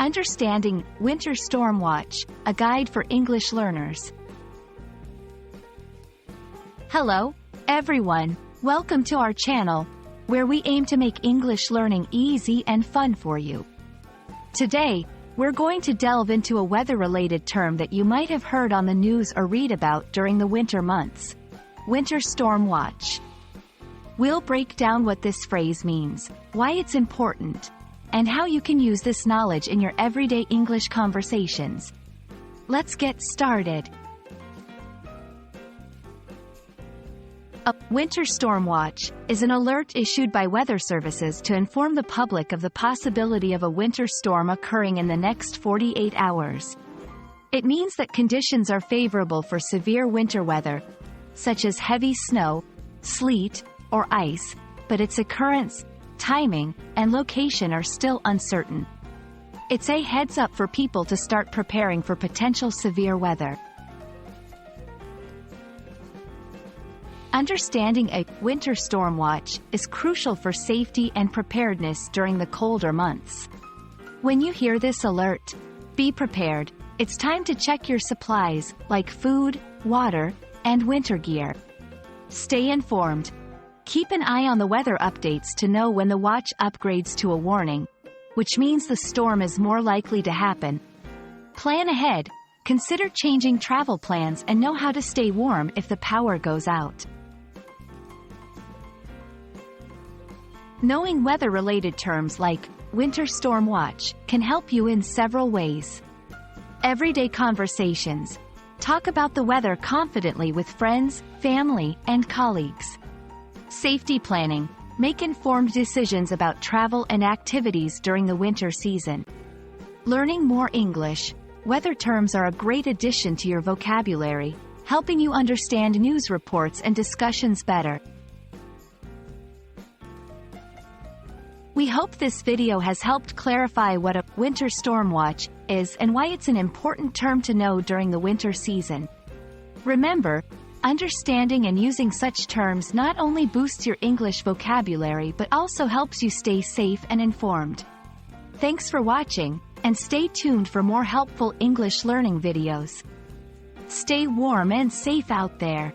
Understanding Winter Storm Watch, a guide for English learners. Hello, everyone. Welcome to our channel, where we aim to make English learning easy and fun for you. Today, we're going to delve into a weather-related term that you might have heard on the news or read about during the winter months: Winter Storm Watch. We'll break down what this phrase means, why it's important, and how you can use this knowledge in your everyday English conversations. Let's get started. A winter storm watch is an alert issued by weather services to inform the public of the possibility of a winter storm occurring in the next 48 hours. It means that conditions are favorable for severe winter weather, such as heavy snow, sleet, or ice, but its occurrence, timing, and location are still uncertain. It's a heads-up for people to start preparing for potential severe weather. Understanding a winter storm watch is crucial for safety and preparedness during the colder months. When you hear this alert, be prepared. It's time to check your supplies, like food, water, and winter gear. Stay informed. Keep an eye on the weather updates to know when the watch upgrades to a warning, which means the storm is more likely to happen. Plan ahead, consider changing travel plans, and know how to stay warm if the power goes out. Knowing weather-related terms like winter storm watch can help you in several ways. Everyday conversations. Talk about the weather confidently with friends, family, and colleagues. Safety planning. Make informed decisions about travel and activities during the winter season. Learning more English. Weather terms are a great addition to your vocabulary, helping you understand news reports and discussions better. We hope this video has helped clarify what a winter storm watch is and why it's an important term to know during the winter season. Remember, understanding and using such terms not only boosts your English vocabulary but also helps you stay safe and informed. Thanks for watching, and stay tuned for more helpful English learning videos. Stay warm and safe out there.